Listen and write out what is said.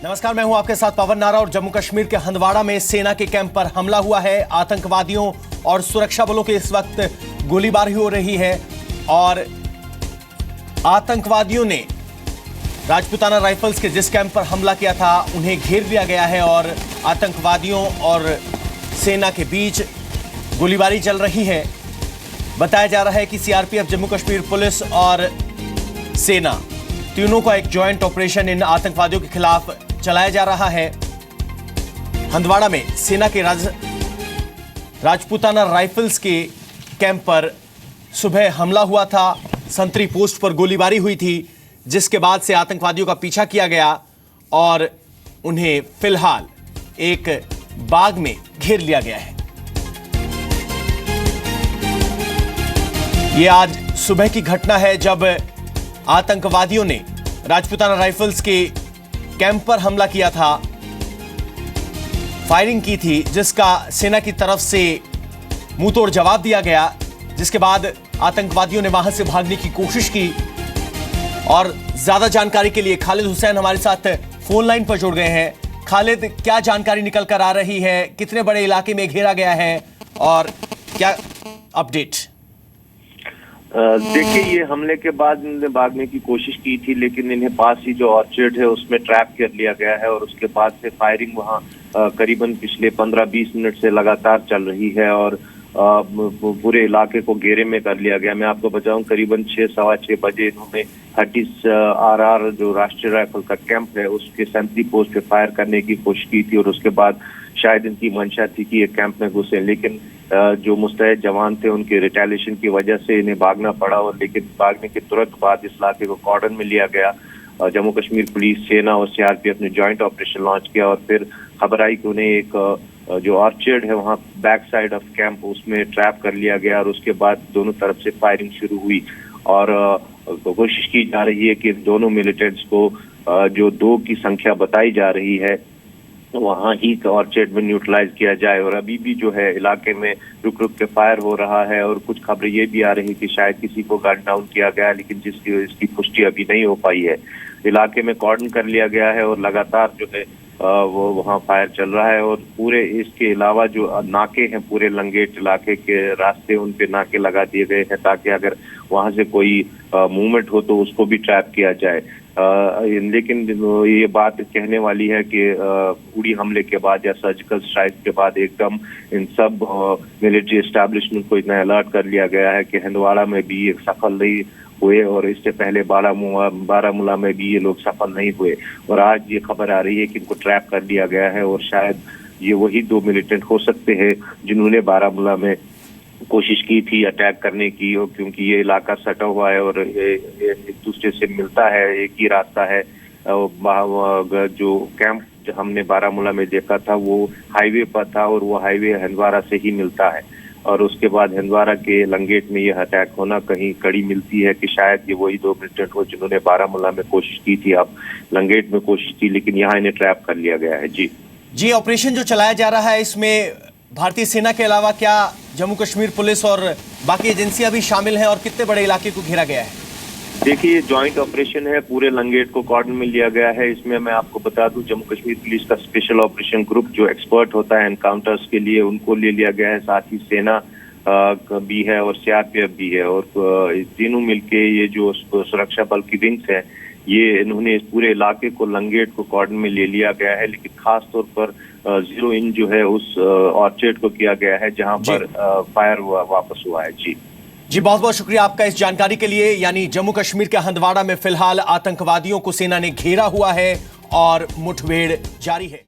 नमस्कार, मैं हूं आपके साथ पवन नारा। और जम्मू कश्मीर के हंदवाड़ा में सेना के कैंप पर हमला हुआ है। आतंकवादियों और सुरक्षा बलों के इस वक्त गोलीबारी हो रही है और आतंकवादियों ने राजपूताना राइफल्स के जिस कैंप पर हमला किया था उन्हें घेर लिया गया है और आतंकवादियों और सेना के बीच गोलीबारी चल रही है। बताया जा रहा है कि सीआरपीएफ, जम्मू कश्मीर पुलिस और सेना तीनों का एक जॉइंट ऑपरेशन इन आतंकवादियों के खिलाफ चलाया जा रहा है। हंदवाड़ा में सेना के राजपूताना राइफल्स के कैंप पर सुबह हमला हुआ था। संतरी पोस्ट पर गोलीबारी हुई थी, जिसके बाद से आतंकवादियों का पीछा किया गया और उन्हें फिलहाल एक बाग में घेर लिया गया है। यह आज सुबह की घटना है जब आतंकवादियों ने राजपूताना राइफल्स के कैंप पर हमला किया था, फायरिंग की थी, जिसका सेना की तरफ से मुंहतोड़ जवाब दिया गया। जिसके बाद आतंकवादियों ने वहां से भागने की कोशिश की। और ज्यादा जानकारी के लिए खालिद हुसैन हमारे साथ फोन लाइन पर जुड़ गए हैं। खालिद, क्या जानकारी निकल कर आ रही है? कितने बड़े इलाके में घेरा गया है और क्या अपडेट? देखिए, ये हमले के बाद इन्होंने भागने की कोशिश की थी, लेकिन इन्हें पास ही जो ऑर्चर्ड है उसमें ट्रैप कर लिया गया है और उसके बाद से फायरिंग वहां करीबन पिछले 15-20 मिनट से लगातार चल रही है और पूरे इलाके को घेरे में कर लिया गया। मैं आपको बताऊं, करीबन 6-6:15 बजे इन्होंने 30 RR जो राष्ट्रीय राइफल का कैंप है उसके सेंट्री पोस्ट पे फायर करने की कोशिश की थी और उसके बाद शायद इनकी मंशा थी कि ये कैंप में घुसे, लेकिन जो मुस्तैद जवान थे उनके रिटेलिएशन की वजह से इन्हें भागना पड़ा। और लेकिन भागने के तुरंत बाद इस इलाके को कॉर्डन में लिया गया। जम्मू कश्मीर पुलिस, सेना और सीआरपीएफ ने जॉइंट ऑपरेशन लॉन्च किया और फिर खबर आई कि उन्हें एक जो ऑर्चर्ड है वहाँ बैक साइड ऑफ कैंप उसमें ट्रैप कर लिया गया और उसके बाद दोनों तरफ से फायरिंग शुरू हुई और कोशिश की जा रही है कि दोनों मिलिटेंट्स को जो 2 की संख्या बताई जा रही है वहाँ ही ऑर्चर्ड में न्यूट्रलाइज किया जाए। और अभी भी जो है इलाके में रुक रुक के फायर हो रहा है और कुछ खबरें ये भी आ रही है कि शायद किसी को गन डाउन किया गया, लेकिन इसकी पुष्टि अभी नहीं हो पाई है। इलाके में कॉर्डन कर लिया गया है और लगातार जो है वो वहाँ फायर चल रहा है और पूरे इसके अलावा जो नाके हैं पूरे लंगेट इलाके के रास्ते उन पे नाके लगा दिए गए हैं ताकि अगर वहाँ से कोई मूवमेंट हो तो उसको भी ट्रैप किया जाए। लेकिन ये बात कहने वाली है कि उड़ी हमले के बाद या सर्जिकल स्ट्राइक के बाद एकदम इन सब मिलिट्री एस्टैब्लिशमेंट को इतना अलर्ट कर लिया गया है कि हंदवाड़ा में भी एक सफल नहीं हुए और इससे पहले बारामूला में भी ये लोग सफल नहीं हुए। और आज ये खबर आ रही है कि इनको ट्रैप कर दिया गया है और शायद ये वही 2 मिलिटेंट हो सकते हैं जिन्होंने बारामूला में कोशिश की थी अटैक करने की। और क्योंकि ये इलाका सटा हुआ है और एक दूसरे से मिलता है, एक ही रास्ता है। जो कैंप हमने बारामूला में देखा था वो हाईवे पर था और वो हाईवे हंदवाड़ा से ही मिलता है और उसके बाद हंदवाड़ा के लंगेट में ये अटैक होना कहीं कड़ी मिलती है कि शायद ये वही 2 मिलिटेंट हो जिन्होंने बारामूला में कोशिश की थी, अब लंगेट में कोशिश की, लेकिन यहाँ इन्हें ट्रैप कर लिया गया है। जी, ऑपरेशन जो चलाया जा रहा है इसमें भारतीय सेना के अलावा क्या जम्मू कश्मीर पुलिस और बाकी एजेंसियां भी शामिल हैं और कितने बड़े इलाके को घेरा गया है? देखिए, ये जॉइंट ऑपरेशन है, पूरे लंगेट को कॉर्डन में लिया गया है। इसमें मैं आपको बता दूं, जम्मू कश्मीर पुलिस का स्पेशल ऑपरेशन ग्रुप जो एक्सपर्ट होता है एनकाउंटर्स के लिए, उनको ले लिया गया है। साथ ही सेना भी है और सीआरपीएफ भी है और तीनों मिलके ये जो सुरक्षा बल की विंग्स है ये इन्होंने इस पूरे इलाके को लंगेट को कॉर्डन में ले लिया गया है। लेकिन खास तौर पर 0 इन जो है उस ऑर्चर्ड को किया गया है जहां पर फायर वापस हुआ है। जी, बहुत बहुत शुक्रिया आपका इस जानकारी के लिए। यानी जम्मू कश्मीर के हंदवाड़ा में फिलहाल आतंकवादियों को सेना ने घेरा हुआ है और मुठभेड़ जारी है।